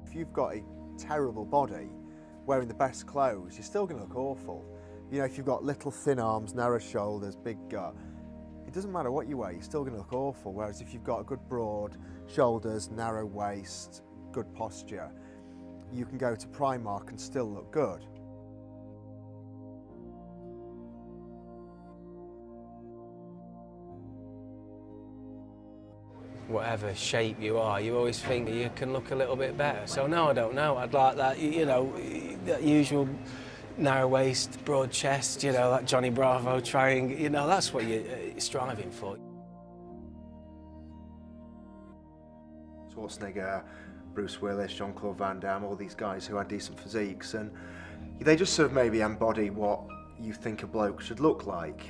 If you've got a terrible body, wearing the best clothes, you're still going to look awful. You know, if you've got little thin arms, narrow shoulders, big gut, it doesn't matter what you wear, you're still going to look awful. Whereas if you've got a good broad shoulders, narrow waist, good posture, you can go to Primark and still look good. Whatever shape you are, you always think you can look a little bit better. So no, I don't know. I'd like that, you know, that usual narrow waist, broad chest, you know, that Johnny Bravo trying, you know, that's what you're striving for. Schwarzenegger, Bruce Willis, Jean-Claude Van Damme, all these guys who had decent physiques, and they just sort of maybe embody what you think a bloke should look like.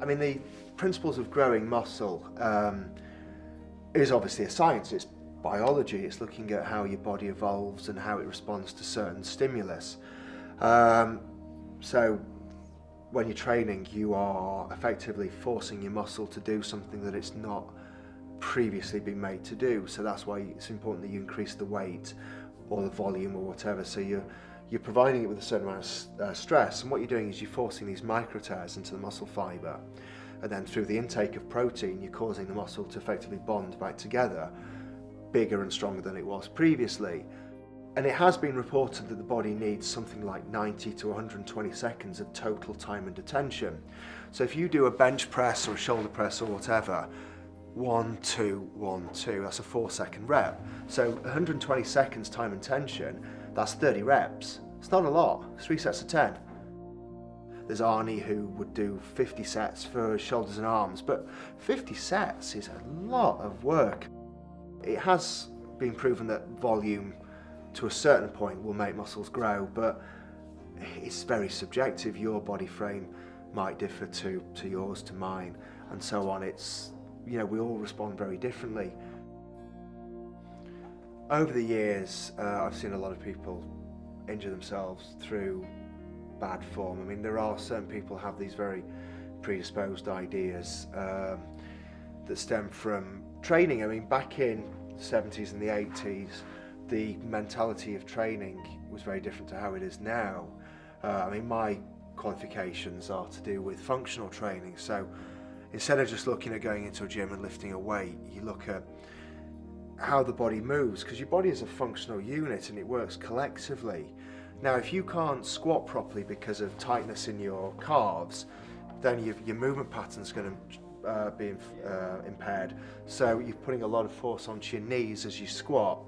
I mean, the principles of growing muscle is obviously a science. It's biology. It's looking at how your body evolves and how it responds to certain stimulus. So when you're training, you are effectively forcing your muscle to do something that it's not previously been made to do. So that's why it's important that you increase the weight or the volume or whatever. So you're providing it with a certain amount of stress, and what you're doing is you're forcing these micro tears into the muscle fibre, and then through the intake of protein you're causing the muscle to effectively bond back together, bigger and stronger than it was previously. And it has been reported that the body needs something like 90 to 120 seconds of total time and attention. So if you do a bench press or a shoulder press or whatever, 1, 2, 1, 2, that's a 4-second rep. So 120 seconds time and tension, that's 30 reps. It's not a lot, it's 3 sets of 10. There's Arnie who would do 50 sets for shoulders and arms, but 50 sets is a lot of work. It has been proven that volume to a certain point will make muscles grow, but it's very subjective. Your body frame might differ to yours, to mine, and so on. It's, you know, we all respond very differently. Over the years, I've seen a lot of people injure themselves through bad form. I mean, there are certain people who have these very predisposed ideas that stem from training. I mean, back in the 70s and the 80s, the mentality of training was very different to how it is now. I mean, my qualifications are to do with functional training. So instead of just looking at going into a gym and lifting a weight, you look at how the body moves, because your body is a functional unit and it works collectively. Now, if you can't squat properly because of tightness in your calves, then your movement pattern's going to be impaired. So you're putting a lot of force onto your knees as you squat,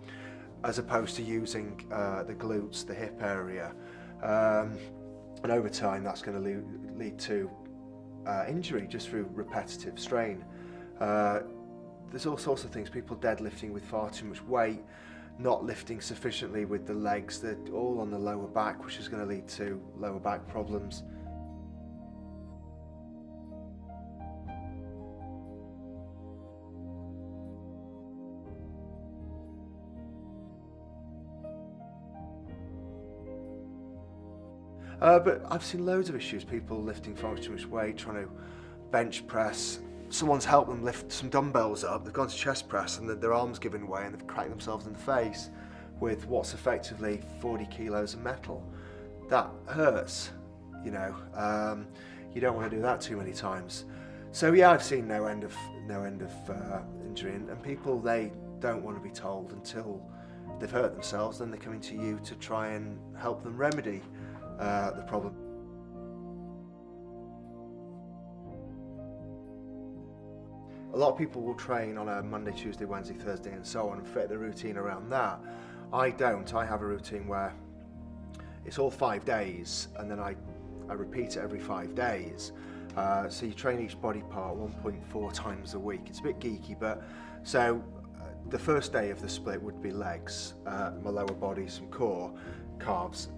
as opposed to using the glutes, the hip area. And over time, that's going to lead to injury just through repetitive strain. There's all sorts of things, people deadlifting with far too much weight, not lifting sufficiently with the legs, they're all on the lower back, which is going to lead to lower back problems. But I've seen loads of issues, people lifting far too much weight, trying to bench press. Someone's helped them lift some dumbbells up, they've gone to chest press and their arm's given way and they've cracked themselves in the face with what's effectively 40 kilos of metal. That hurts, you know. You don't want to do that too many times. So yeah, I've seen no end of injury, and people, they don't want to be told until they've hurt themselves, then they're coming to you to try and help them remedy the problem. A lot of people will train on a Monday, Tuesday, Wednesday, Thursday and so on and fit the routine around that. I don't. I have a routine where it's all 5 days and then I repeat it every 5 days. So you train each body part 1.4 times a week. It's a bit geeky, but so the first day of the split would be legs, my lower body, some core, calves.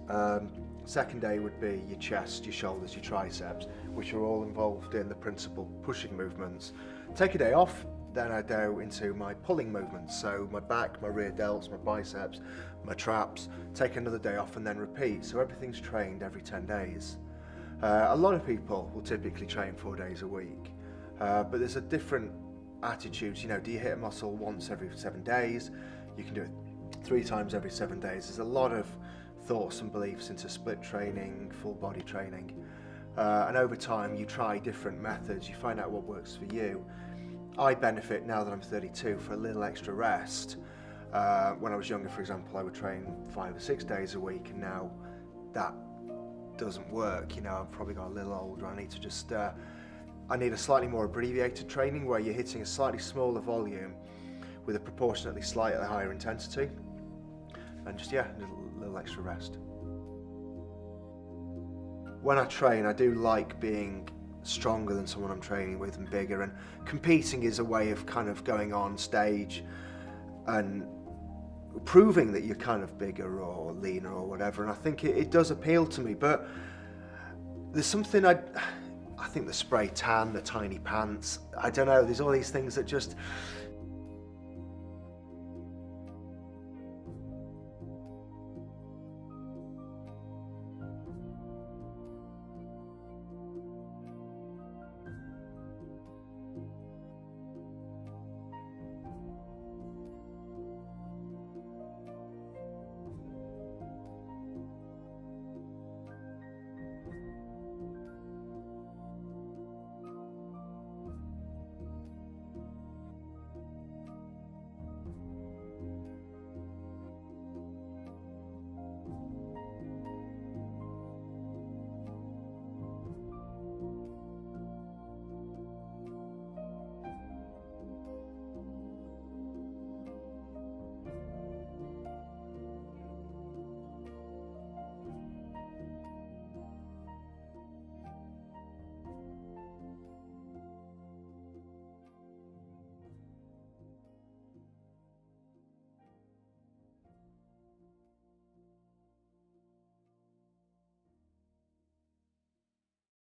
Second day would be your chest, your shoulders, your triceps, which are all involved in the principal pushing movements. Take a day off, then I go into my pulling movements, so my back, my rear delts, my biceps, my traps. Take another day off and then repeat, so everything's trained every 10 days. A lot of people will typically train 4 days a week, but there's a different attitudes. You know, do you hit a muscle once every 7 days? You can do it 3 times every 7 days. There's a lot of thoughts and beliefs into split training, full body training, and over time you try different methods, you find out what works for you. I benefit now that I'm 32 for a little extra rest. When I was younger, for example, I would train 5 or 6 days a week, and now that doesn't work. You know, I've probably got a little older. I need to just I need a slightly more abbreviated training where you're hitting a slightly smaller volume with a proportionately slightly higher intensity, and just, yeah, a little extra rest. When I train, I do like being stronger than someone I'm training with and bigger, and competing is a way of kind of going on stage and proving that you're kind of bigger or leaner or whatever, and I think it does appeal to me. But there's something I think the spray tan, the tiny pants, I don't know, there's all these things that just